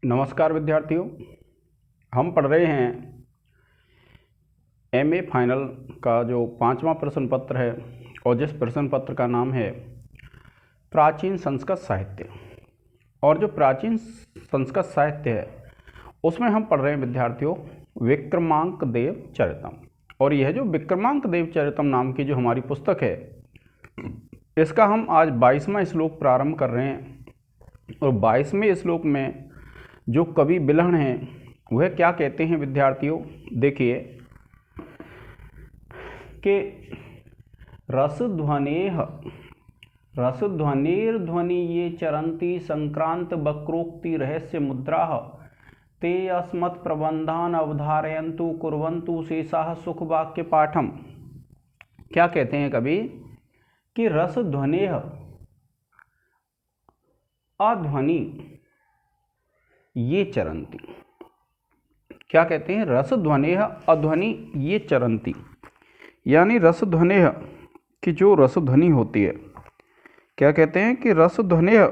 नमस्कार विद्यार्थियों, हम पढ़ रहे हैं एमए फाइनल का जो 5वां प्रश्न पत्र है और जिस प्रश्न पत्र का नाम है प्राचीन संस्कृत साहित्य। और जो प्राचीन संस्कृत साहित्य है उसमें हम पढ़ रहे हैं विद्यार्थियों विक्रमांक देव चरितम। और यह जो विक्रमांक देव चरितम नाम की जो हमारी पुस्तक है इसका हम आज 22वां श्लोक प्रारंभ कर रहे हैं। और 22वें श्लोक में जो कवि बिल्हण हैं वह क्या कहते हैं विद्यार्थियों, देखिए कि रसध्वनिर्ध्वनि ये चरंती संक्रांत वक्रोक्ति रहस्य मुद्रा ते अस्मत् प्रबंधान अवधारयन्तु कुर्वन्तु शेषाः सुख वाक्य पाठम। क्या कहते हैं कवि कि रसध्वनेह अध्वनि ये चरंती। क्या कहते हैं? रसध्वनेह अध्वनि ये चरंती, यानी रसध्वनेह की जो रसध्वनि होती है, क्या कहते हैं कि रसध्वनेह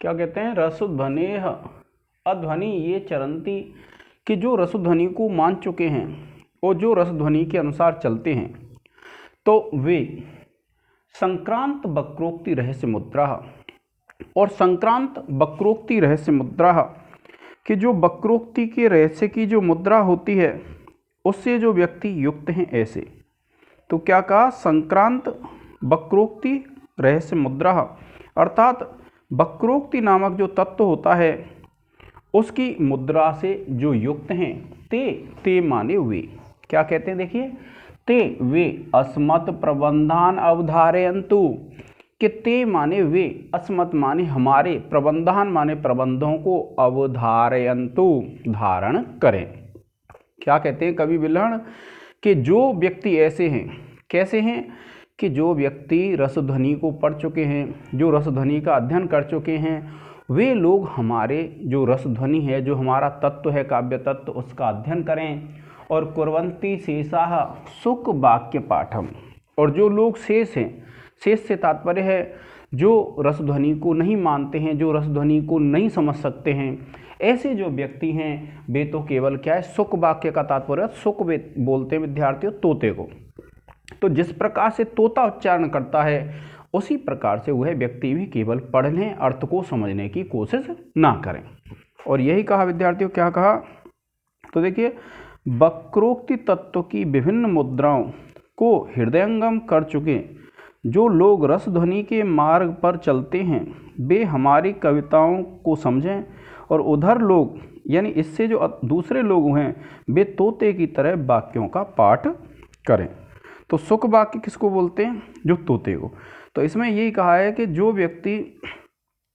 क्या कहते हैं? रसध्वनेह अध्वनि ये चरंती कि जो रसध्वनि को मान चुके हैं और जो रसध्वनि के अनुसार चलते हैं तो वे संक्रांत वक्रोक्ति रहस्य मुद्रा। और संक्रांत वक्रोक्ति रहस्य मुद्रा कि जो वक्रोक्ति के रहस्य की जो मुद्रा होती है उससे जो व्यक्ति युक्त हैं ऐसे। तो क्या कहा? संक्रांत वक्रोक्ति रहस्य मुद्रा, अर्थात वक्रोक्ति नामक जो तत्व होता है उसकी मुद्रा से जो युक्त हैं ते माने वे। क्या कहते हैं? देखिए, ते वे अस्मत् प्रबंधान अवधारयन्तु कि ते माने वे, अस्मत् माने हमारे, प्रबंधान माने प्रबंधों को, अवधारयन्तु धारण करें। क्या कहते हैं कवि बिल्हण कि जो व्यक्ति ऐसे हैं, कैसे हैं कि जो व्यक्ति रसध्वनि को पढ़ चुके हैं, जो रसध्वनि का अध्ययन कर चुके हैं, वे लोग हमारे जो रसध्वनि है, जो हमारा तत्व है, काव्य तत्व, उसका अध्ययन करें। और कुर्वन्ति शेषाः सुख वाक्य पाठम। और जो लोग शेष हैं, शेष से तात्पर्य है जो रसध्वनि को नहीं मानते हैं, जो रसध्वनि को नहीं समझ सकते हैं, ऐसे जो व्यक्ति हैं वे तो केवल क्या है, सुख वाक्य का तात्पर्य सुख वे बोलते हैं विद्यार्थियों तोते को। तो जिस प्रकार से तोता उच्चारण करता है उसी प्रकार से वह व्यक्ति भी केवल पढ़ने, अर्थ को समझने की कोशिश ना करें। और यही कहा विद्यार्थियों, क्या कहा? तो देखिए, वक्रोक्ति तत्व की विभिन्न मुद्राओं को हृदयंगम कर चुके जो लोग रसध्वनि के मार्ग पर चलते हैं वे हमारी कविताओं को समझें। और उधर लोग, यानी इससे जो दूसरे लोग हैं, वे तोते की तरह वाक्यों का पाठ करें। तो सुख वाक्य किसको बोलते हैं? जो तोते को। तो इसमें यही कहा है कि जो व्यक्ति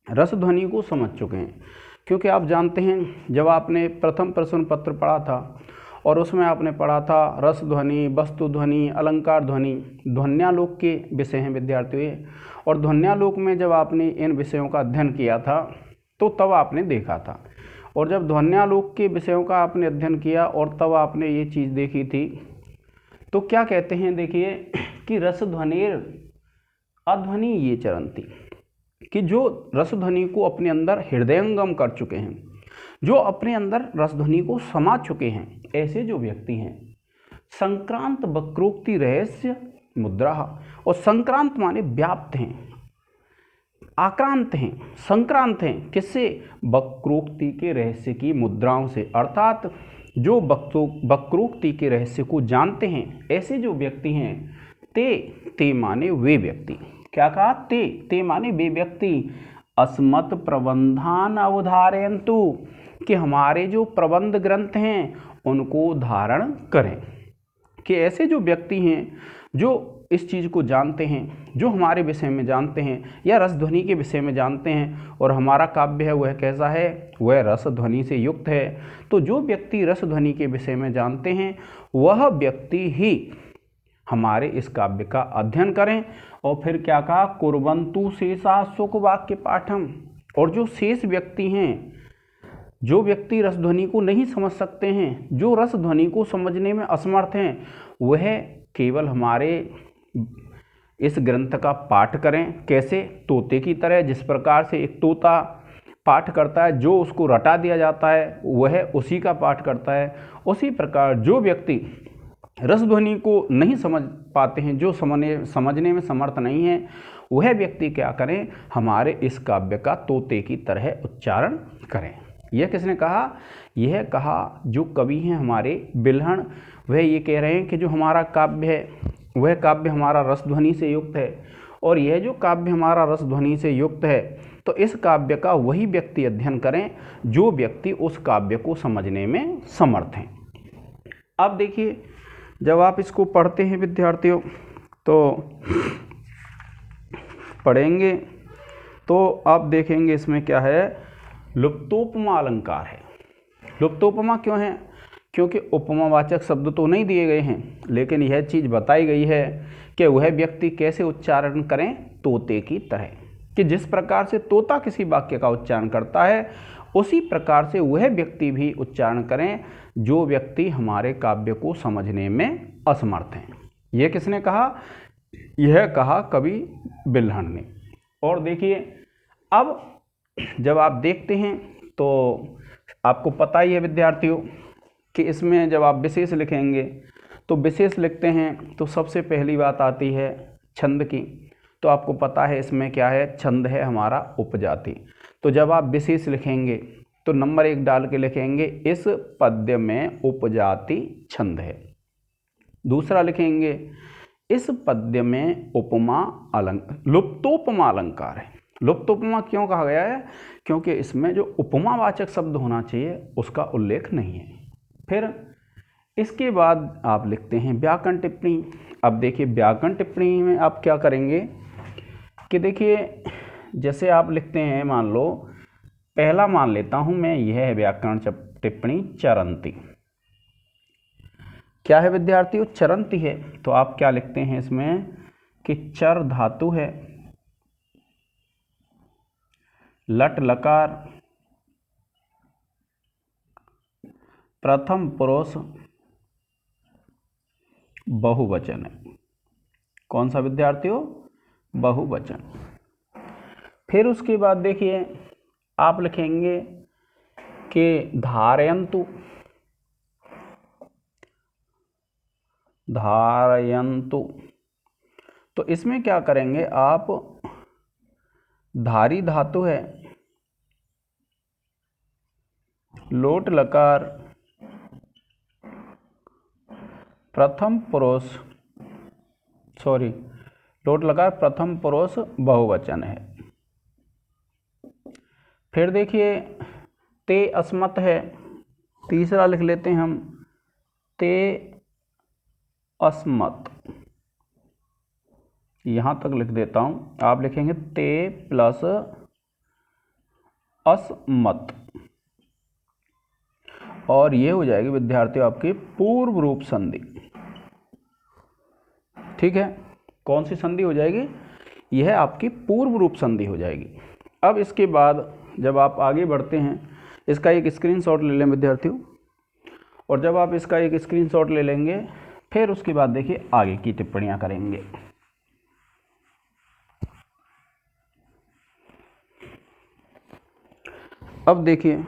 रसध्वनि को समझ चुके हैं, क्योंकि आप जानते हैं जब आपने प्रथम प्रश्न पत्र पढ़ा था और उसमें आपने पढ़ा था रसध्वनि, वस्तुध्वनि, अलंकार ध्वनि, ध्वन्यालोक के विषय हैं विद्यार्थियों। और ध्वन्यालोक में जब आपने इन विषयों का अध्ययन किया था तो तब आपने देखा था, और जब ध्वन्यालोक के विषयों का आपने अध्ययन किया और तब आपने ये चीज़ देखी थी, तो क्या कहते हैं देखिए कि रसध्वनिर अध्वनि ये चरंती कि जो रसध्वनि को अपने अंदर हृदयंगम कर चुके हैं, जो अपने अंदर रसध्वनि को समा चुके हैं, ऐसे जो व्यक्ति हैं संक्रांत वक्रोक्ति रहस्य मुद्रा। और संक्रांत माने व्याप्त हैं, आक्रांत हैं, संक्रांत हैं किससे? वक्रोक्ति के रहस्य की मुद्राओं से, अर्थात जो वक्रोक्ति के रहस्य को जानते हैं ऐसे जो व्यक्ति हैं ते माने वे व्यक्ति। क्या कहा? ते माने वे व्यक्ति अस्मत् प्रबंधान अवधारयन्तु कि हमारे जो प्रबंध ग्रंथ हैं उनको धारण करें। कि ऐसे जो व्यक्ति हैं जो इस चीज़ को जानते हैं, जो हमारे विषय में जानते हैं या रसध्वनि के विषय में जानते हैं, और हमारा काव्य है वह कैसा है? वह रसध्वनि से युक्त है। तो जो व्यक्ति रसध्वनि के विषय में जानते हैं वह व्यक्ति ही हमारे इस काव्य का अध्ययन करें। और फिर क्या कहा? कुर्वन्तु शेषाः सुख वाक्य पाठम। और जो शेष व्यक्ति हैं जो व्यक्ति रस ध्वनि को नहीं समझ सकते हैं, जो रस ध्वनि को समझने में असमर्थ हैं, वह केवल हमारे इस ग्रंथ का पाठ करें। कैसे? तोते की तरह। जिस प्रकार से एक तोता पाठ करता है, जो उसको रटा दिया जाता है वह उसी का पाठ करता है, उसी प्रकार जो व्यक्ति रस ध्वनि को नहीं समझ पाते हैं, जो समझने में समर्थ नहीं है, वह व्यक्ति क्या करें? हमारे इस काव्य का तोते की तरह उच्चारण करें। यह किसने कहा? यह कहा जो कवि हैं हमारे बिल्हण। वह ये कह रहे हैं कि जो हमारा काव्य है वह काव्य हमारा रस ध्वनि से युक्त है, और यह जो काव्य हमारा रस ध्वनि से युक्त है, तो इस काव्य का वही व्यक्ति अध्ययन करें जो व्यक्ति उस काव्य को समझने में समर्थ हैं। अब देखिए, जब आप इसको पढ़ते हैं विद्यार्थियों, तो पढ़ेंगे तो आप देखेंगे इसमें क्या है? लुप्तोपमा अलंकार है। लुप्तोपमा क्यों है? क्योंकि उपमावाचक शब्द तो नहीं दिए गए हैं, लेकिन यह चीज़ बताई गई है कि वह व्यक्ति कैसे उच्चारण करें? तोते की तरह, कि जिस प्रकार से तोता किसी वाक्य का उच्चारण करता है, उसी प्रकार से वह व्यक्ति भी उच्चारण करें जो व्यक्ति हमारे काव्य को समझने में असमर्थ हैं। यह किसने कहा? यह कहा कवि बिल्हण ने। और देखिए, अब जब आप देखते हैं तो आपको पता ही है विद्यार्थियों कि इसमें जब आप विशेष लिखेंगे तो विशेष लिखते हैं तो सबसे पहली बात आती है छंद की। तो आपको पता है इसमें क्या है? छंद है हमारा उपजाति। तो जब आप विशेष लिखेंगे तो नंबर 1 डाल के लिखेंगे इस पद्य में उपजाति छंद है। दूसरा लिखेंगे इस पद्य में लुप्तोपमा अलंकार है। लुप्तोपमा क्यों कहा गया है? क्योंकि इसमें जो उपमावाचक शब्द होना चाहिए उसका उल्लेख नहीं है। फिर इसके बाद आप लिखते हैं व्याकरण टिप्पणी। अब देखिए, व्याकरण टिप्पणी में आप क्या करेंगे कि देखिए, जैसे आप लिखते हैं, मान लो पहला मान लेता हूं मैं, यह है व्याकरण टिप्पणी चरंती। क्या है विद्यार्थियों? चरंती है। तो आप क्या लिखते हैं इसमें कि चर धातु है, लट लकार, प्रथम पुरुष बहुवचन है। कौन सा विद्यार्थियों? बहुवचन। फिर उसके बाद देखिए, आप लिखेंगे कि धारयन्तु। धारयन्तु, तो इसमें क्या करेंगे आप? धारी धातु है, लोट लकार, प्रथम पुरुष, लोट लकार प्रथम पुरुष बहुवचन है। फिर देखिए, ते अस्मत् है। तीसरा लिख लेते हैं हम, ते अस्मत्। यहां तक लिख देता हूं, आप लिखेंगे ते प्लस अस्मत्, और ये हो जाएगी विद्यार्थियों आपकी पूर्व रूप संधि। ठीक है, कौन सी संधि हो जाएगी? यह आपकी पूर्व रूप संधि हो जाएगी। अब इसके बाद जब आप आगे बढ़ते हैं, इसका एक स्क्रीनशॉट ले लें विद्यार्थियों, और जब आप इसका एक स्क्रीनशॉट ले लेंगे, फिर उसके बाद देखिए आगे की टिप्पणियां करेंगे। अब देखिए,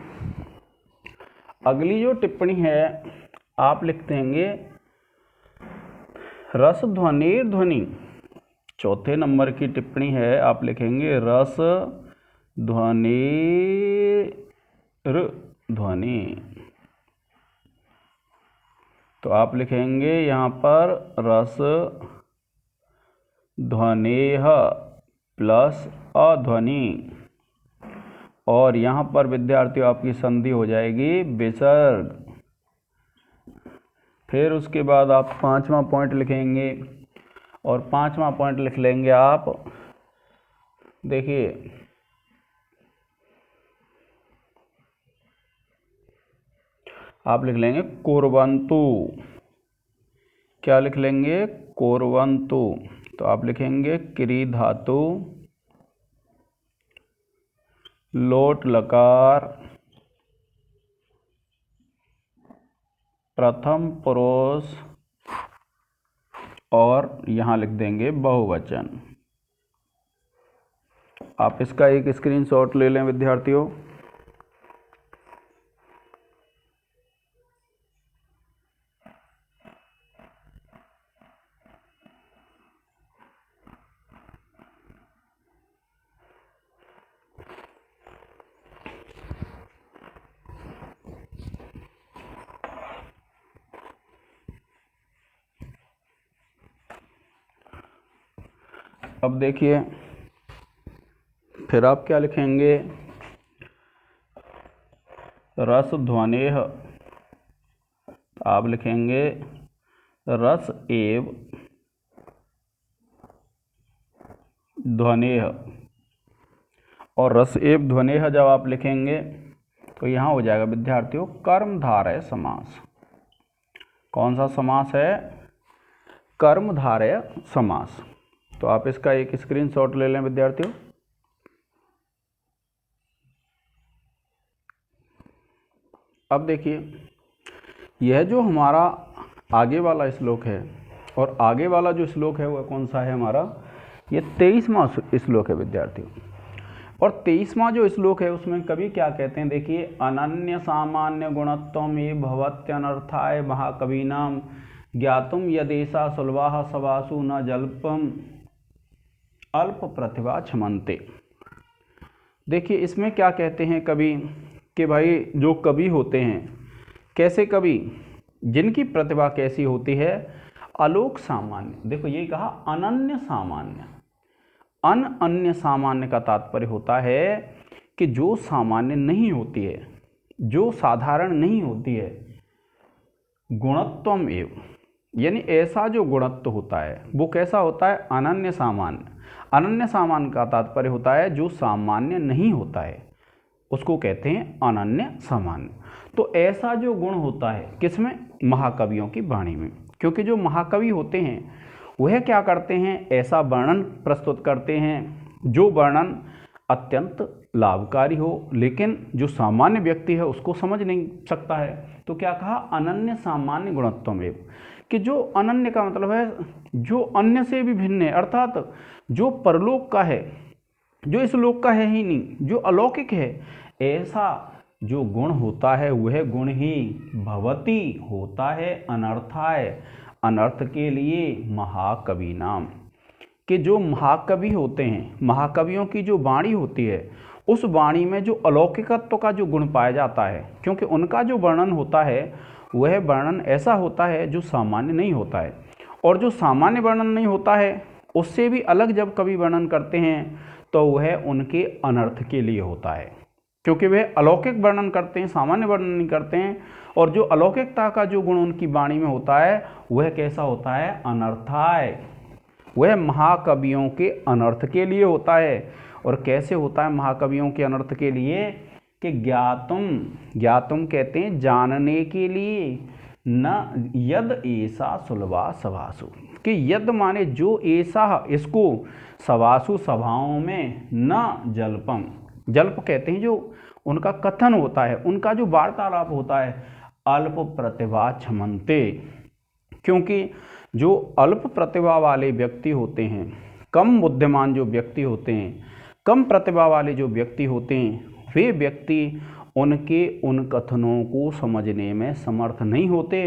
अगली जो टिप्पणी है आप लिखते हैं रस ध्वनिर ध्वनि। चौथे नंबर की टिप्पणी है, आप लिखेंगे रस ध्वनिर ध्वनि। तो आप लिखेंगे यहाँ पर रस ध्वनेह प्लस अध्वनि, और यहाँ पर विद्यार्थियों आपकी संधि हो जाएगी विसर्ग। फिर उसके बाद आप 5वां पॉइंट लिखेंगे, और 5वां पॉइंट लिख लेंगे आप, देखिए आप लिख लेंगे कुर्वन्तु। क्या लिख लेंगे? कुर्वन्तु। तो आप लिखेंगे क्री धातु, लोट लकार, प्रथम पुरुष और यहाँ लिख देंगे बहुवचन। आप इसका एक स्क्रीनशॉट ले लें विद्यार्थियों। अब देखिए, फिर आप क्या लिखेंगे, रस ध्वनेह, आप लिखेंगे रस एव ध्वनेह। और रस एव ध्वनेह जब आप लिखेंगे तो यहाँ हो जाएगा विद्यार्थियों कर्मधारय समास। कौन सा समास है, कर्मधारय समास। तो आप इसका एक स्क्रीनशॉट ले लें विद्यार्थियों। अब देखिए, यह जो हमारा आगे वाला श्लोक है, और आगे वाला जो श्लोक है वह कौन सा है हमारा, ये 23वां श्लोक है विद्यार्थियों। और 23वां जो श्लोक है उसमें कवि क्या कहते हैं, देखिए, अनन्य सामान्य गुणत्वम ये भवत्यनर्थाय महाकवीनाम ज्ञातुम यदेशा सुलभा सवासु न जल्पम अल्प प्रतिभा क्षमन्ते। देखिए, इसमें क्या कहते हैं कवि कि भाई जो कवि होते हैं, कैसे कवि, जिनकी प्रतिभा कैसी होती है, अलोक सामान्य। देखो ये कहा अनन्य सामान्य। अन्य सामान्य का तात्पर्य होता है कि जो सामान्य नहीं होती है, जो साधारण नहीं होती है। गुणत्वम एव, यानी ऐसा जो गुणत्व होता है वो कैसा होता है, अनन्य सामान्य। अनन्य सामान्य का तात्पर्य होता है जो सामान्य नहीं होता है, उसको कहते हैं अनन्य सामान्य। तो ऐसा जो गुण होता है किसमें, महाकवियों की वाणी में। क्योंकि जो महाकवि होते हैं वह क्या करते हैं, ऐसा वर्णन प्रस्तुत करते हैं जो वर्णन अत्यंत लाभकारी हो, लेकिन जो सामान्य व्यक्ति है उसको समझ नहीं सकता है। तो क्या कहा, अनन्य सामान्य गुणत्वम एव, कि जो अनन्य का मतलब है जो अन्य से भी भिन्न है, अर्थात जो परलोक का है, जो इस लोक का है ही नहीं, जो अलौकिक है, ऐसा जो गुण होता है वह गुण ही भवती होता है अनर्थाय, अनर्थ के लिए महाकवि नाम। कि जो महाकवि होते हैं, महाकवियों की जो वाणी होती है, उस वाणी में जो अलौकिकत्व का जो गुण पाया जाता है, क्योंकि उनका जो वर्णन होता है वह वर्णन ऐसा होता है जो सामान्य नहीं होता है। और जो सामान्य वर्णन नहीं होता है उससे भी अलग जब कवि वर्णन करते हैं तो वह उनके अनर्थ के लिए होता है, क्योंकि वह अलौकिक वर्णन करते हैं, सामान्य वर्णन नहीं करते हैं। और जो अलौकिकता का जो गुण उनकी वाणी में होता है वह कैसा होता है, अनर्थाय, वह महाकवियों के अनर्थ के लिए होता है। और कैसे होता है महाकवियों के अनर्थ के लिए, कि ज्ञातुम, ज्ञातुम कहते हैं जानने के लिए, न यद ऐसा सुलभा सभासु, कि यद माने जो, ऐसा इसको, सभासु सभाओं में, न जल्पम, जल्प कहते हैं जो उनका कथन होता है, उनका जो वार्तालाप होता है, अल्प प्रतिभा क्षमन्ते, क्योंकि जो अल्प प्रतिभा वाले व्यक्ति होते हैं, कम बुद्धिमान जो व्यक्ति होते हैं, कम प्रतिभा वाले जो व्यक्ति होते हैं, वे व्यक्ति उनके उन कथनों को समझने में समर्थ नहीं होते।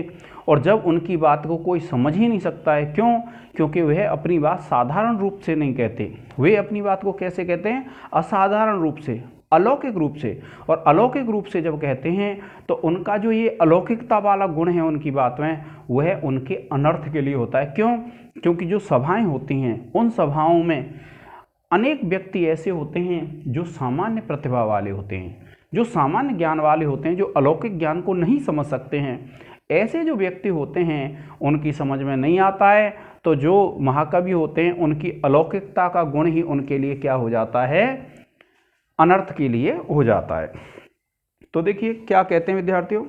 और जब उनकी बात को कोई समझ ही नहीं सकता है, क्यों, क्योंकि वह अपनी बात साधारण रूप से नहीं कहते, वे अपनी बात को कैसे कहते हैं, असाधारण रूप से, अलौकिक रूप से। और अलौकिक रूप से जब कहते हैं तो उनका जो ये अलौकिकता वाला गुण है उनकी बात में, वह उनके अनर्थ के लिए होता है। क्यों, क्योंकि जो सभाएं होती हैं उन सभाओं में अनेक व्यक्ति ऐसे होते हैं जो सामान्य प्रतिभा वाले होते हैं, जो सामान्य ज्ञान वाले होते हैं, जो अलौकिक ज्ञान को नहीं समझ सकते हैं। ऐसे जो व्यक्ति होते हैं उनकी समझ में नहीं आता है, तो जो महाकवि होते हैं उनकी अलौकिकता का गुण ही उनके लिए क्या हो जाता है, अनर्थ के लिए हो जाता है। तो देखिए क्या कहते हैं विद्यार्थियों,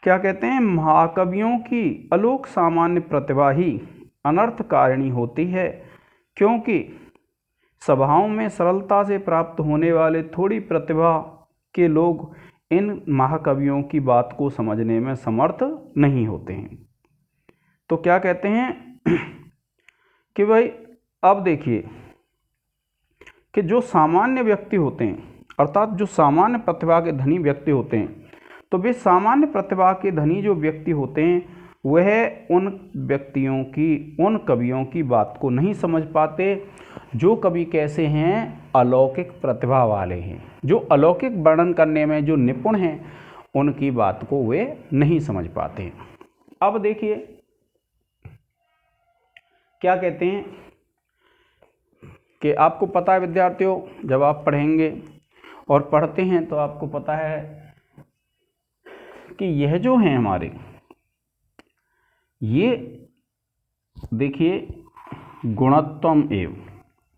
क्या कहते हैं, महाकवियों की अलोक सामान्य प्रतिभा ही अनर्थकारिणी होती है, क्योंकि सभाओं में सरलता से प्राप्त होने वाले थोड़ी प्रतिभा के लोग इन महाकवियों की बात को समझने में समर्थ नहीं होते हैं। तो क्या कहते हैं कि भाई अब देखिए कि जो सामान्य व्यक्ति होते हैं, अर्थात जो सामान्य प्रतिभा के धनी व्यक्ति होते हैं, तो वे सामान्य प्रतिभा के धनी जो व्यक्ति होते हैं वह उन व्यक्तियों की, उन कवियों की बात को नहीं समझ पाते जो कवि कैसे हैं, अलौकिक प्रतिभा वाले हैं, जो अलौकिक वर्णन करने में जो निपुण हैं, उनकी बात को वे नहीं समझ पाते हैं। अब देखिए क्या कहते हैं कि आपको पता है विद्यार्थियों, जब आप पढ़ेंगे और पढ़ते हैं तो आपको पता है कि यह जो हैं हमारे, ये देखिए गुणत्वम एव,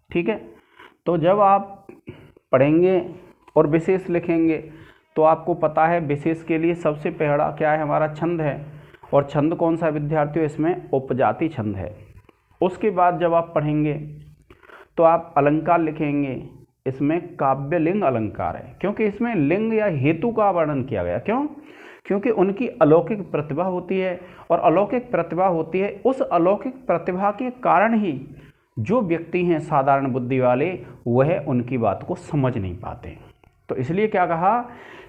ठीक है। तो जब आप पढ़ेंगे और विशेष लिखेंगे तो आपको पता है विशेष के लिए सबसे पहला क्या है, हमारा छंद है। और छंद कौन सा विद्यार्थियों, इसमें उपजाति छंद है। उसके बाद जब आप पढ़ेंगे तो आप अलंकार लिखेंगे, इसमें काव्यलिंग अलंकार है, क्योंकि इसमें लिंग या हेतु का वर्णन किया गया। क्यों? क्योंकि उनकी अलौकिक प्रतिभा होती है, और अलौकिक प्रतिभा होती है, उस अलौकिक प्रतिभा के कारण ही जो व्यक्ति हैं साधारण बुद्धि वाले, वह उनकी बात को समझ नहीं पाते। तो इसलिए क्या कहा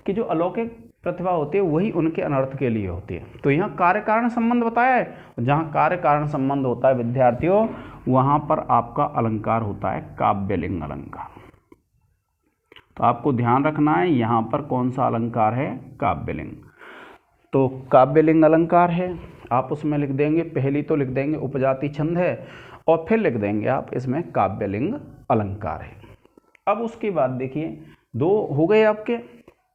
कि जो अलौकिक प्रतिभा होती है वही उनके अनर्थ के लिए होती है। तो यहाँ कार्य कारण संबंध बताया है, जहाँ कार्य कारण संबंध होता है विद्यार्थियों, वहाँ पर आपका अलंकार होता है काव्यलिंग अलंकार। तो आपको ध्यान रखना है यहाँ पर कौन सा अलंकार है, काव्यलिंग। तो काव्यलिंग अलंकार है, आप उसमें लिख देंगे, पहली तो लिख देंगे उपजाति छंद है, और फिर लिख देंगे आप इसमें काव्यलिंग अलंकार है। अब उसके बाद देखिए दो हो गए आपके।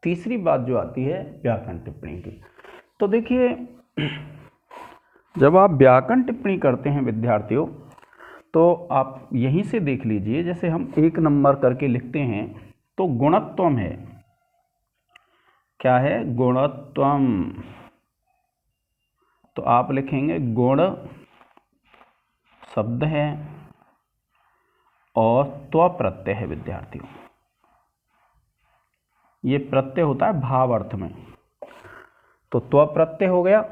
तीसरी बात जो आती है व्याकरण टिप्पणी की। तो देखिए जब आप व्याकरण टिप्पणी करते हैं विद्यार्थियों, तो आप यहीं से देख लीजिए, जैसे हम 1 नंबर करके लिखते हैं तो गुणत्वम है, क्या है, गुणत्वम। तो आप लिखेंगे गुण शब्द है और त्व प्रत्यय है विद्यार्थियों। ये प्रत्यय होता है भाव अर्थ में, तो त्व प्रत्यय हो गया।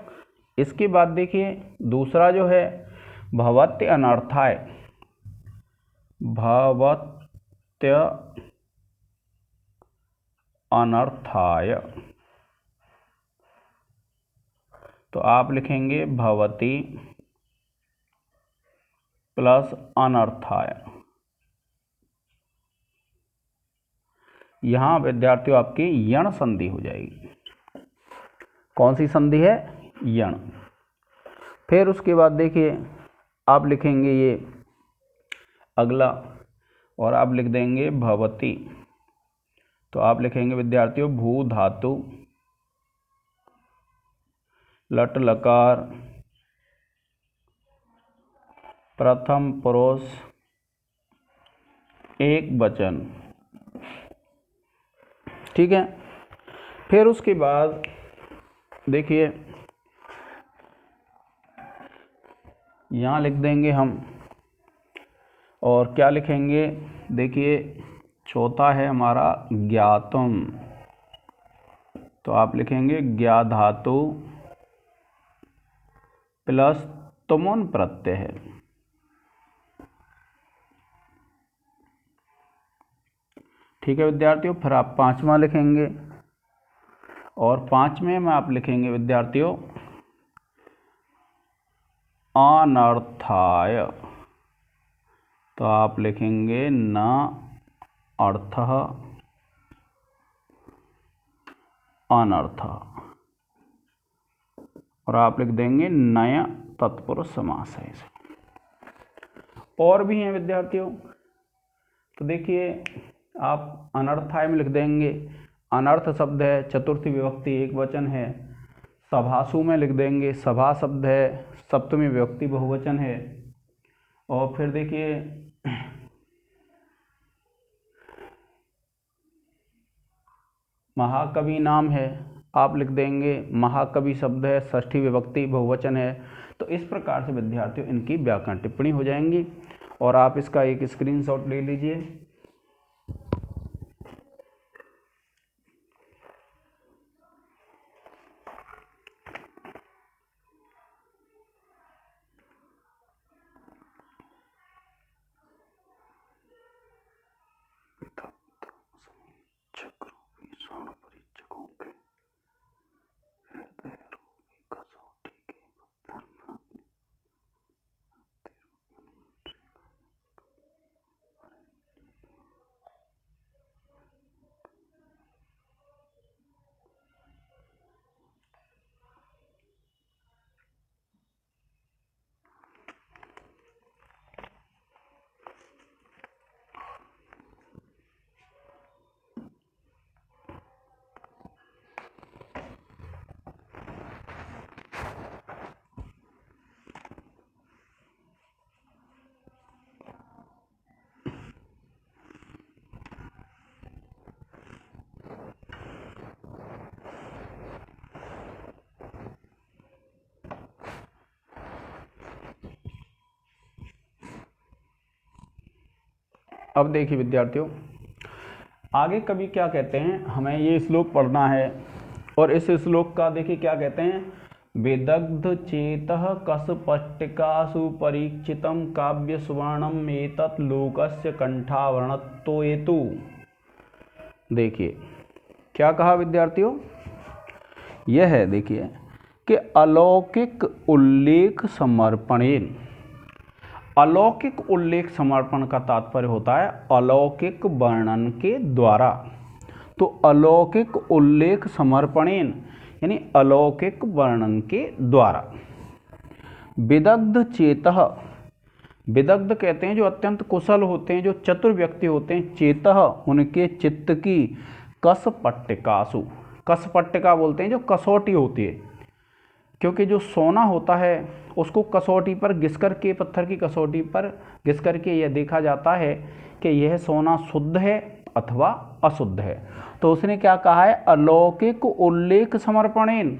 इसके बाद देखिए दूसरा जो है भवत्य अनर्थाय, भवत्य अनर्थाय, तो आप लिखेंगे भवती प्लस अनर्थाय। यहाँ विद्यार्थियों आपकी यण संधि हो जाएगी। कौन सी संधि है, यण। फिर उसके बाद देखिए आप लिखेंगे ये अगला, और आप लिख देंगे भवती। तो आप लिखेंगे विद्यार्थियों भू धातु लट लकार प्रथम पुरुष एक वचन, ठीक है। फिर उसके बाद देखिए यहाँ लिख देंगे हम, और क्या लिखेंगे, देखिए चौथा है हमारा ज्ञातुम। तो आप लिखेंगे ज्ञा धातु प्लस तुमुन प्रत्यय है। ठीक है विद्यार्थियों। फिर आप 5वां लिखेंगे, और 5वें में आप लिखेंगे विद्यार्थियों अनर्थाय। तो आप लिखेंगे न अर्थ अनर्थ, और आप लिख देंगे नया तत्पुरुष समास है इसे। और भी हैं विद्यार्थियों, तो देखिए आप अनर्थाय में लिख देंगे, अनर्थ शब्द है, चतुर्थी विभक्ति एक वचन है। सभासु में लिख देंगे, सभा शब्द है, सप्तमी विभक्ति बहुवचन है। और फिर देखिए महाकवि नाम है, आप लिख देंगे महाकवि शब्द है, षष्ठी विभक्ति बहुवचन है। तो इस प्रकार से विद्यार्थियों इनकी व्याकरण टिप्पणी हो जाएंगी, और आप इसका एक स्क्रीनशॉट ले लीजिए। अब देखिए विद्यार्थियों, आगे कवि क्या कहते हैं, हमें ये श्लोक पढ़ना है और इस श्लोक का देखिए क्या कहते हैं, विदग्ध चेतः कसपट्टिकासु परीक्षितं काव्य सुवर्णम एतत् लोकस्य कंठाभरणत्तो हेतु। देखिए क्या कहा विद्यार्थियों, यह है देखिए कि अलौकिक उल्लेख समर्पणेन। अलौकिक उल्लेख समर्पण का तात्पर्य होता है अलौकिक वर्णन के द्वारा। तो अलौकिक उल्लेख समर्पणेन यानी अलौकिक वर्णन के द्वारा। विदग्ध चेतः, विदग्ध कहते हैं जो अत्यंत कुशल होते हैं, जो चतुर व्यक्ति होते हैं, चेतः उनके चित्त की, कसपट्टिकासु, कसपट्टिका बोलते हैं जो कसौटी होती है, क्योंकि जो सोना होता है उसको कसौटी पर घिस करके, पत्थर की कसौटी पर घिस करके यह देखा जाता है कि यह सोना शुद्ध है अथवा अशुद्ध है। तो उसने क्या कहा है, अलौकिक उल्लेख समर्पणेन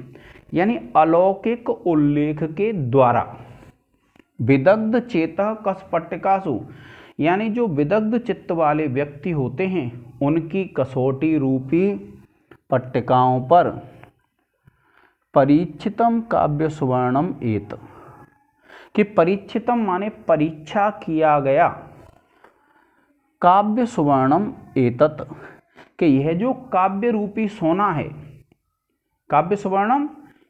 यानी अलौकिक उल्लेख के द्वारा। विदग्ध चेतः कसपट्टिकासु यानी जो विदग्ध चित्त वाले व्यक्ति होते हैं उनकी कसौटी रूपी पट्टिकाओं पर परीक्षितम काव्य सुवर्णम एत, कि परीक्षितम माने परीक्षा किया गया, काव्य सुवर्णम एतत् कि यह जो काव्य रूपी सोना है, काव्य सुवर्णम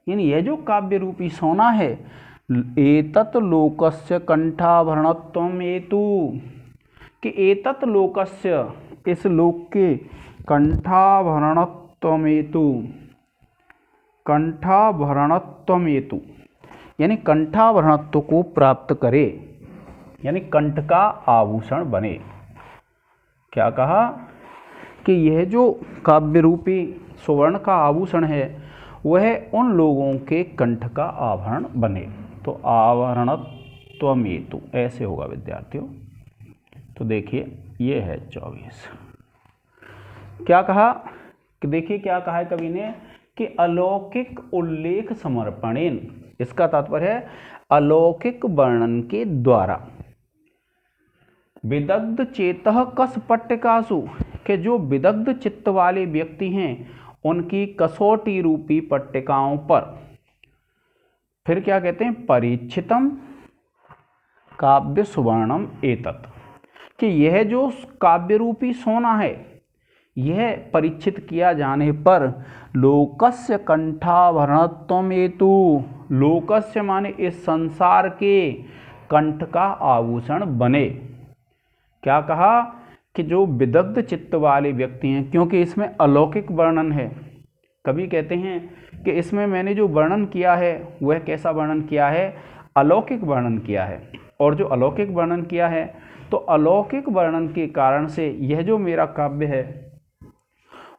यानी यह जो काव्य रूपी सोना है, एतत् लोकस्य कंठाभरणत्वम हेतु, कि एतत् लोकस्य इस लोक के कंठाभरणत्वम हेतु, कंठाभरणत्वम हेतु यानी कंठाभरणत्व को प्राप्त करे, यानी कंठ का आभूषण बने। क्या कहा कि यह जो काव्य रूपी सुवर्ण का आभूषण है वह उन लोगों के कंठ का आभरण बने। तो आवरणत्वम हेतु ऐसे होगा विद्यार्थियों। तो देखिए ये है 24। क्या कहा कि देखिए क्या कहा है कवि ने कि अलौकिक उल्लेख समर्पणेन, इसका तात्पर्य है अलौकिक वर्णन के द्वारा। विदग्ध चेतः कसपट्टिकासु के जो विदग्ध चित्त वाले व्यक्ति हैं उनकी कसौटी रूपी पट्टिकाओं पर, फिर क्या कहते हैं, परीक्षितम काव्य सुवर्णम एतत्, कि यह जो काव्य रूपी सोना है यह परीक्षित किया जाने पर लोकस्य कंठाभरणत्वम हेतु, लोकस्य माने इस संसार के कंठ का आभूषण बने। क्या कहा कि जो विदग्ध चित्त वाले व्यक्ति हैं, क्योंकि इसमें अलौकिक वर्णन है, कवि कहते हैं कि इसमें मैंने जो वर्णन किया है वह कैसा वर्णन किया है, अलौकिक वर्णन किया है। और जो अलौकिक वर्णन किया है तो अलौकिक वर्णन के कारण से यह जो मेरा काव्य है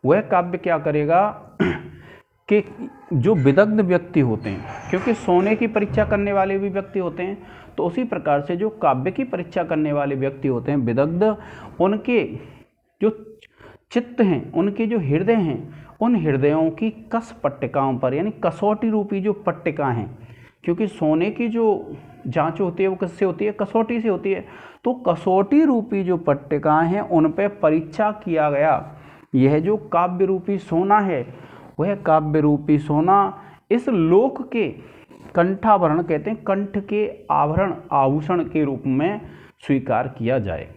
वह काव्य क्या करेगा कि जो विदग्ध व्यक्ति होते हैं, क्योंकि सोने की परीक्षा करने वाले भी व्यक्ति होते हैं, तो उसी प्रकार से जो काव्य की परीक्षा करने वाले व्यक्ति होते हैं विदग्ध, उनके जो चित्त हैं, उनके जो हृदय हैं, उन हृदयों की कस पट्टिकाओं पर यानी कसौटी रूपी जो पट्टिका हैं, क्योंकि सोने की जो जांच होती है वो किससे होती है, कसौटी से होती है। तो कसौटी रूपी जो पट्टिकाएं हैं उन पर परीक्षा किया गया। यह जो काव्य रूपी सोना है वह काव्य रूपी सोना इस लोक के कंठाभरण कहते हैं, कंठ के आभरण आभूषण के रूप में स्वीकार किया जाए।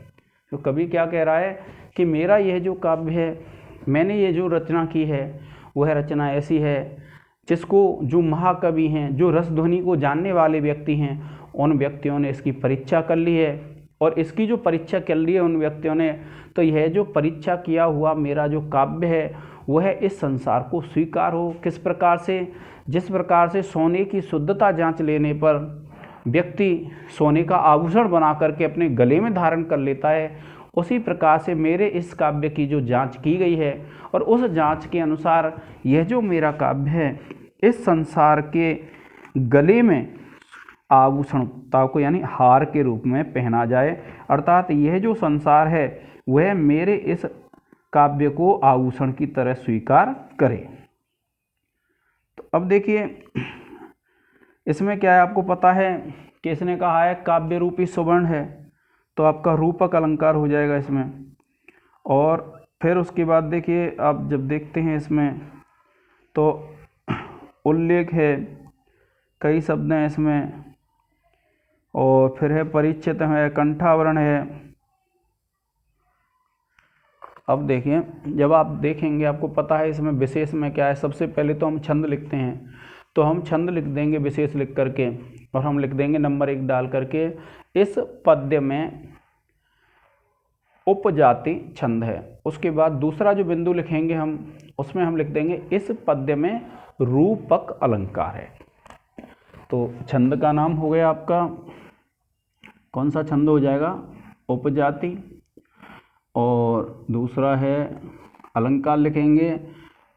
तो कवि क्या कह रहा है कि मेरा यह जो काव्य है, मैंने ये जो रचना की है वह रचना ऐसी है जिसको जो महाकवि हैं, जो रसध्वनि को जानने वाले व्यक्ति हैं, उन व्यक्तियों ने इसकी परीक्षा कर ली है। और इसकी जो परीक्षा कर ली है उन व्यक्तियों ने, तो यह जो परीक्षा किया हुआ मेरा जो काव्य है वह इस संसार को स्वीकार हो। किस प्रकार से, जिस प्रकार से सोने की शुद्धता जांच लेने पर व्यक्ति सोने का आभूषण बना करके अपने गले में धारण कर लेता है, उसी प्रकार से मेरे इस काव्य की जो जांच की गई है और उस जांच के अनुसार यह जो मेरा काव्य है इस संसार के गले में आभूषणता को यानी हार के रूप में पहना जाए, अर्थात यह जो संसार है वह मेरे इस काव्य को आभूषण की तरह स्वीकार करे। तो अब देखिए इसमें क्या है, आपको पता है कि इसने कहा है काव्य रूपी सुवर्ण है, तो आपका रूपक अलंकार हो जाएगा इसमें। और फिर उसके बाद देखिए, आप जब देखते हैं इसमें तो उल्लेख है, कई शब्द हैं इसमें, और फिर है परिच्छेद है, कंठावरण है। अब देखिए, जब आप देखेंगे आपको पता है इसमें विशेष में क्या है। सबसे पहले तो हम छंद लिखते हैं, तो हम छंद लिख देंगे विशेष लिख करके, और हम लिख देंगे नंबर 1 डाल करके, इस पद्य में उपजाति छंद है। उसके बाद दूसरा जो बिंदु लिखेंगे हम, उसमें हम लिख देंगे इस पद्य में रूपक अलंकार है। तो छंद का नाम हो गया आपका, कौन सा छंद हो जाएगा, उपजाति। और दूसरा है अलंकार लिखेंगे,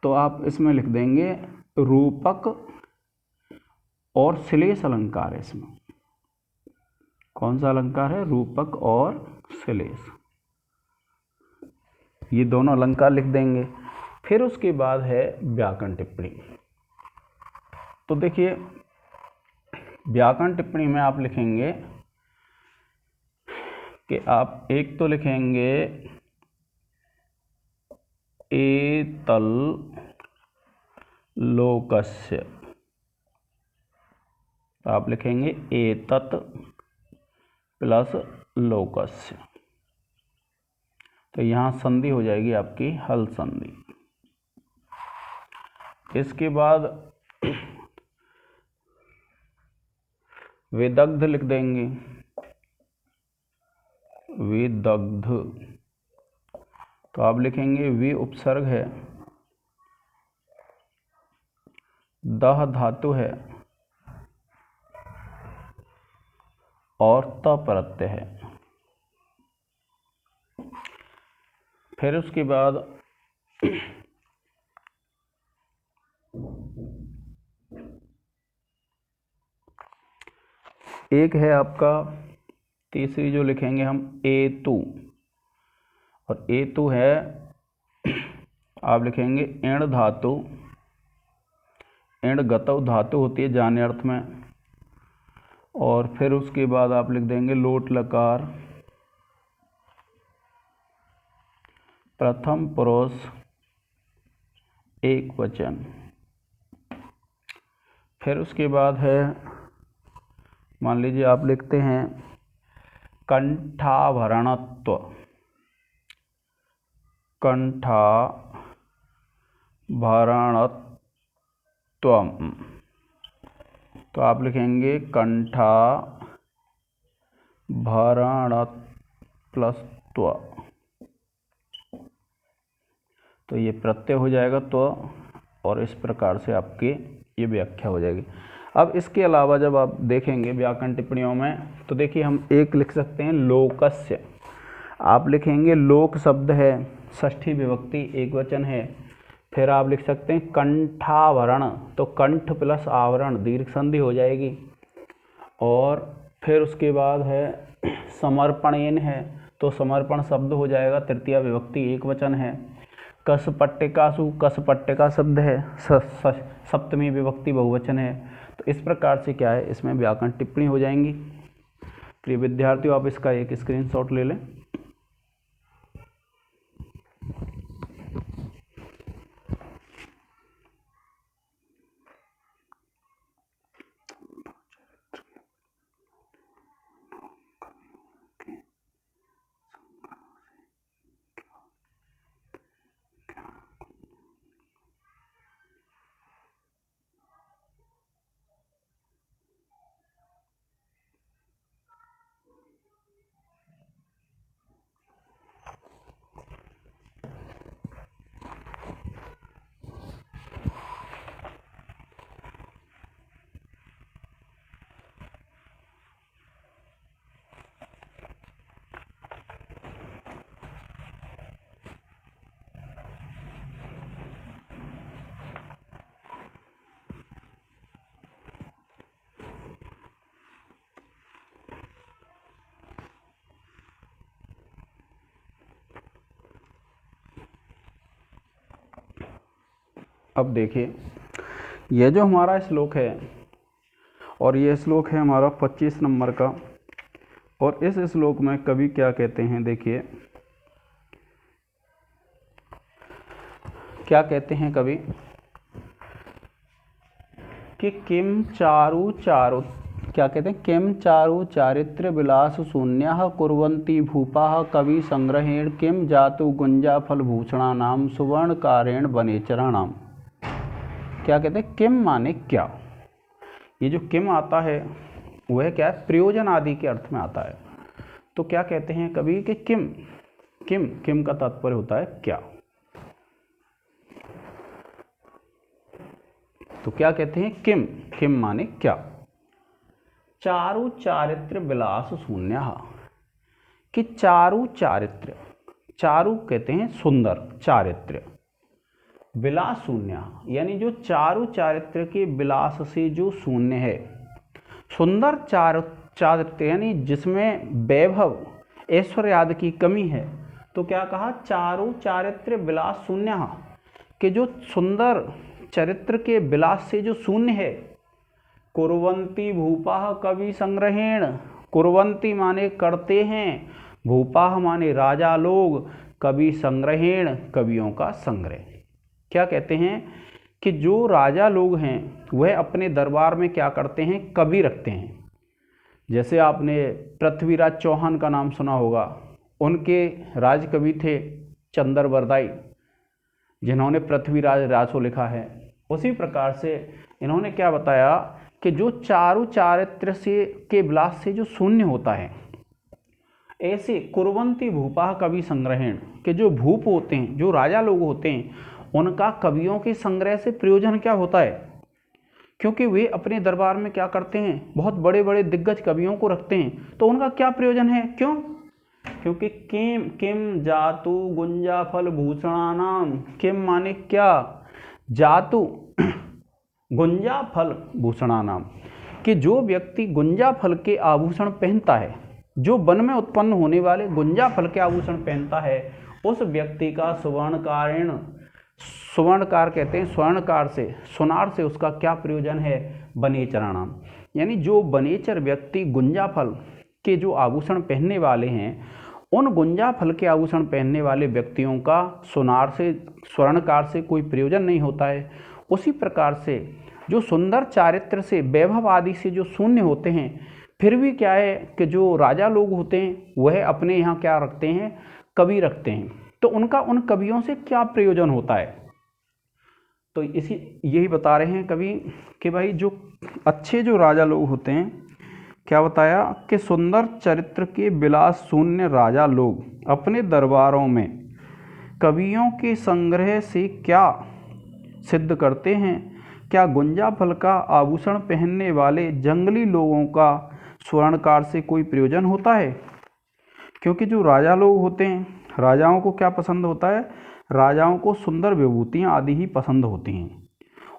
तो आप इसमें लिख देंगे रूपक और श्लेष अलंकार है। इसमें कौन सा अलंकार है, रूपक और श्लेष, ये दोनों अलंकार लिख देंगे। फिर उसके बाद है व्याकरण टिप्पणी। तो देखिए, व्याकरण टिप्पणी में आप लिखेंगे कि आप एक तो लिखेंगे एतल लोकस्य, आप लिखेंगे एतत् प्लस लोकस्य, तो यहाँ संधि हो जाएगी आपकी हल संधि। इसके बाद विदग्ध लिख देंगे, विदग्ध, तो आप लिखेंगे वि उपसर्ग है, दह धातु है, और त प्रत्यय है। फिर उसके बाद एक है आपका तीसरी जो लिखेंगे हम एतु, और एतु है, आप लिखेंगे इण धातु, इण गतौ धातु होती है जाने अर्थ में। और फिर उसके बाद आप लिख देंगे लोट लकार, प्रथम पुरुष एक वचन। फिर उसके बाद है, मान लीजिए आप लिखते हैं कंठाभरणत्व, कंठाभरणत्वम, तो आप लिखेंगे कंठाभरणत् प्लस त्व, तो ये प्रत्यय हो जाएगा त्व, और इस प्रकार से आपकी ये व्याख्या हो जाएगी। अब इसके अलावा जब आप देखेंगे व्याकरण टिप्पणियों में, तो देखिए हम एक लिख सकते हैं लोकस्य, आप लिखेंगे लोक शब्द है, षष्ठी विभक्ति एक वचन है। फिर आप लिख सकते हैं कंठाभरण, तो कंठ प्लस आवरण दीर्घ संधि हो जाएगी। और फिर उसके बाद है समर्पणेन है, तो समर्पण शब्द हो जाएगा, तृतीया विभक्ति एक वचन है। कसपट्टिकासु, कसपट्टिका शब्द है, सप्तमी विभक्ति बहुवचन है। तो इस प्रकार से क्या है, इसमें व्याकरण टिप्पणी हो जाएंगी। प्रिय विद्यार्थियों, आप इसका एक स्क्रीनशॉट ले लें। अब देखिए, यह जो हमारा श्लोक है, और ये श्लोक है हमारा 25 नंबर का, और इस श्लोक में कवि क्या कहते हैं, देखिए क्या कहते हैं कवि कि किम चारु चारु, क्या कहते हैं, किम चारु चारित्र विलास शून्यः कुर्वन्ति भूपाः कवि संग्रहेण किम जातु गुंजा फल भूषणानाम सुवर्णकारेण वनेचराणाम। क्या कहते हैं, किम माने क्या। ये जो किम आता है वह क्या है, प्रयोजन आदि के अर्थ में आता है। तो क्या कहते हैं कवि कि किम किम किम का तात्पर्य होता है क्या। तो क्या कहते हैं किम, किम माने क्या। चारु चारित्र विलास शून्य, कि चारु चारित्र, चारु कहते हैं सुंदर, चारित्र, विलास शून्य यानी जो चारु चारित्र के विलास से जो शून्य है, सुंदर चारित्र यानी जिसमें वैभव ऐश्वर्य आदि की कमी है। तो क्या कहा, चारु चारित्र विलास शून्य, कि जो सुंदर चरित्र के विलास से जो शून्य है। कुर्वन्ति भूपाः कवि संग्रहेण, कुर्वन्ति माने करते हैं, भूपाः माने राजा लोग, कवि संग्रहेण कवियों का संग्रह। क्या कहते हैं कि जो राजा लोग हैं वह अपने दरबार में क्या करते हैं, कवि रखते हैं। जैसे आपने पृथ्वीराज चौहान का नाम सुना होगा, उनके राजकवि थे चंदर बरदाई, जिन्होंने पृथ्वीराज रासो लिखा है। उसी प्रकार से इन्होंने क्या बताया कि जो चारु चारित्र से के विलास से जो शून्य होता है, ऐसे कुर्वन्ति भूपाः कवि संग्रहेण, के जो भूप होते हैं, जो राजा लोग होते हैं, उनका कवियों के संग्रह से प्रयोजन क्या होता है, क्योंकि वे अपने दरबार में क्या करते हैं, बहुत बड़े बड़े दिग्गज कवियों को रखते हैं। तो उनका क्या प्रयोजन है, क्यों, क्योंकि किम किम जातु गुंजा फल भूषणानाम, किम माने क्या, जातु गुंजा फल भूषणानाम, कि जो व्यक्ति गुंजा फल के आभूषण पहनता है, जो वन में उत्पन्न होने वाले गुंजा फल के आभूषण पहनता है, उस व्यक्ति का सुवर्णकारेण, सुवर्णकार कहते हैं स्वर्णकार से, सुनार से उसका क्या प्रयोजन है, वनेचराणाम, यानी जो वनेचर व्यक्ति गुंजा फल के जो आभूषण पहनने वाले हैं, उन गुंजा फल के आभूषण पहनने वाले व्यक्तियों का सुनार से, स्वर्णकार से कोई प्रयोजन नहीं होता है। उसी प्रकार से जो सुंदर चारित्र से, वैभव आदि से जो शून्य होते हैं, फिर भी क्या है कि जो राजा लोग होते हैं वह अपने यहाँ क्या रखते हैं, कवि रखते हैं। तो उनका उन कवियों से क्या प्रयोजन होता है। तो इसी यही बता रहे हैं कवि कि भाई जो अच्छे जो राजा लोग होते हैं, क्या बताया कि सुंदर चरित्र के विलास शून्य राजा लोग अपने दरबारों में कवियों के संग्रह से क्या सिद्ध करते हैं, क्या गुंजा फल का आभूषण पहनने वाले जंगली लोगों का स्वर्णकार से कोई प्रयोजन होता है। क्योंकि जो राजा लोग होते हैं, राजाओं को क्या पसंद होता है, राजाओं को सुंदर विभूतियाँ आदि ही पसंद होती हैं।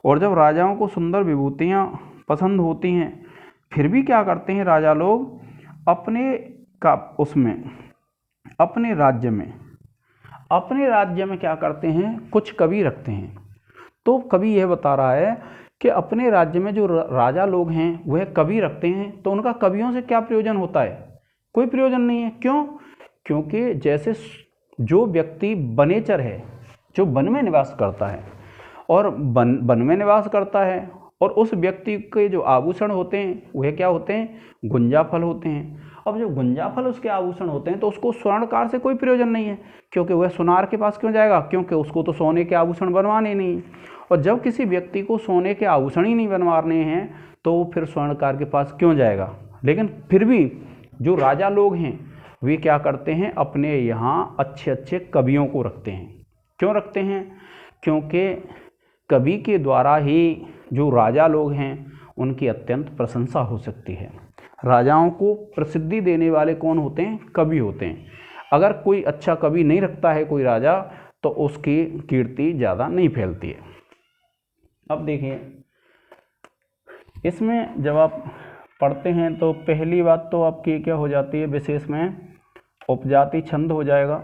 और जब राजाओं को सुंदर विभूतियाँ पसंद होती हैं, फिर भी क्या करते हैं राजा लोग, अपने का उसमें अपने राज्य में क्या करते हैं, कुछ कवि रखते हैं। तो कवि यह बता रहा है कि अपने राज्य में जो राजा लोग हैं वह कवि रखते हैं, तो उनका कवियों से क्या प्रयोजन होता है, कोई प्रयोजन नहीं है। क्यों, क्योंकि जैसे जो व्यक्ति वनेचर है, जो वन में निवास करता है, और वन में निवास करता है, और उस व्यक्ति के जो आभूषण होते हैं वह क्या होते हैं, गुंजा फल होते हैं। अब जो गुंजा फल उसके आभूषण होते हैं, तो उसको स्वर्णकार से कोई प्रयोजन नहीं है, क्योंकि वह सुनार के पास क्यों जाएगा, क्योंकि उसको तो सोने के आभूषण बनवाने नहीं। और जब किसी व्यक्ति को सोने के आभूषण ही नहीं बनवाने हैं, तो वो फिर स्वर्णकार के पास क्यों जाएगा। लेकिन फिर भी जो राजा लोग हैं वे क्या करते हैं, अपने यहाँ अच्छे अच्छे कवियों को रखते हैं। क्यों रखते हैं, क्योंकि कवि के द्वारा ही जो राजा लोग हैं उनकी अत्यंत प्रशंसा हो सकती है। राजाओं को प्रसिद्धि देने वाले कौन होते हैं, कवि होते हैं। अगर कोई अच्छा कवि नहीं रखता है कोई राजा, तो उसकी कीर्ति ज़्यादा नहीं फैलती है। अब देखिए, इसमें जब आप पढ़ते हैं तो पहली बात तो आपकी क्या हो जाती है, विशेष में उपजाति छंद हो जाएगा।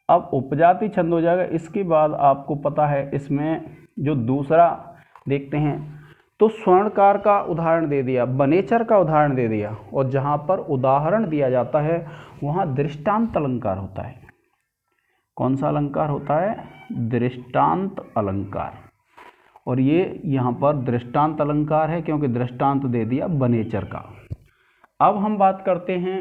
अब उपजाति छंद हो जाएगा, इसके बाद आपको पता है इसमें जो दूसरा देखते हैं तो स्वर्णकार का उदाहरण दे दिया, बनेचर का उदाहरण दे दिया, और जहाँ पर उदाहरण दिया जाता है वहाँ दृष्टांत अलंकार होता है। कौन सा अलंकार होता है? दृष्टांत अलंकार। और ये यहाँ पर दृष्टांत अलंकार है क्योंकि दृष्टांत दे दिया बनेचर का। अब हम बात करते हैं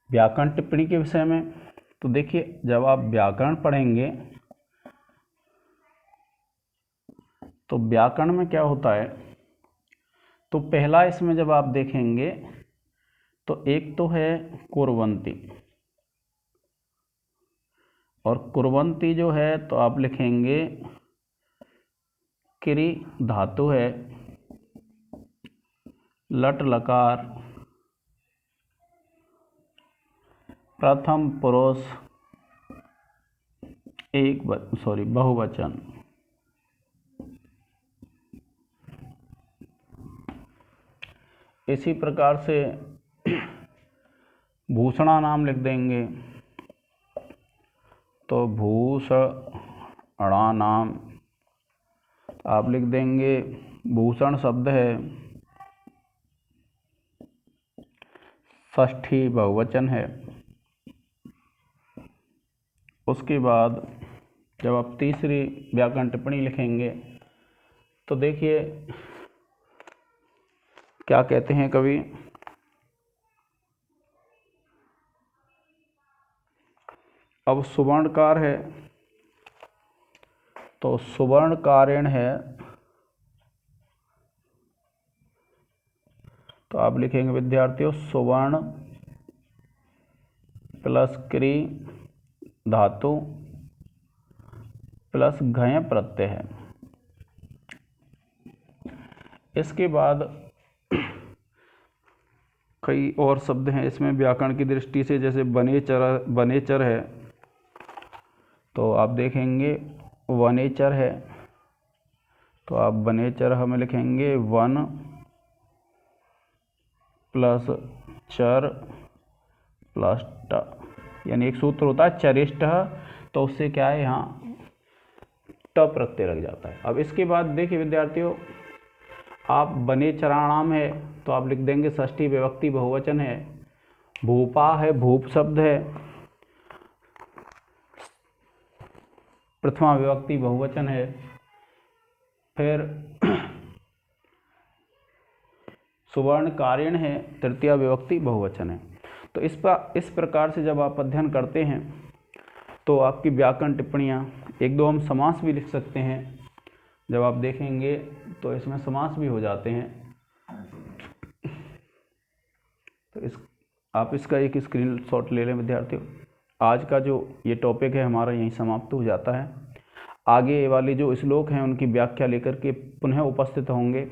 व्याकरण टिप्पणी के विषय में। तो देखिए, जब आप व्याकरण पढ़ेंगे तो व्याकरण में क्या होता है, तो पहला इसमें जब आप देखेंगे तो एक तो है कुर्वन्ति, और कुर्वन्ति जो है तो आप लिखेंगे क्रि धातु है, लट लकार, प्रथम पुरुष बहुवचन। इसी प्रकार से भूषणा नाम लिख देंगे, तो भूषणा नाम आप लिख देंगे। भूषण शब्द है, षष्ठी बहुवचन है। उसके बाद जब आप तीसरी व्याकरण टिप्पणी लिखेंगे तो देखिए क्या कहते हैं कवि, अब सुवर्णकार है तो सुवर्णकारेण है, तो आप लिखेंगे विद्यार्थियों सुवर्ण प्लस क्रि धातु प्लस घय प्रत्यय है। इसके बाद कई और शब्द हैं इसमें व्याकरण की दृष्टि से, जैसे बनेचर है तो आप देखेंगे वनेचर है, तो आप बनेचर हमें लिखेंगे वन प्लस चर प्लस ट, यानी एक सूत्र होता है चरिष्ठ, तो उससे क्या है यहाँ ट प्रत्यय लग जाता है। अब इसके बाद देखिए विद्यार्थियों, आप बनेचराणाम है तो आप लिख देंगे षष्ठी विभक्ति बहुवचन है। भूपा है, भूप शब्द है, प्रथमा विभक्ति बहुवचन है। फिर सुवर्णकारेण है, तृतीया विभक्ति बहुवचन है। तो इस प्रकार से जब आप अध्ययन करते हैं तो आपकी व्याकरण टिप्पणियाँ, एक दो हम समास भी लिख सकते हैं, जब आप देखेंगे तो इसमें समास भी हो जाते हैं। तो आप इसका एक स्क्रीनशॉट ले लें विद्यार्थियों। आज का जो ये टॉपिक है हमारा यहीं समाप्त हो जाता है। आगे वाली जो श्लोक हैं उनकी व्याख्या लेकर के पुनः उपस्थित होंगे।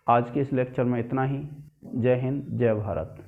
आज के इस लेक्चर में इतना ही। जय हिंद, जय भारत।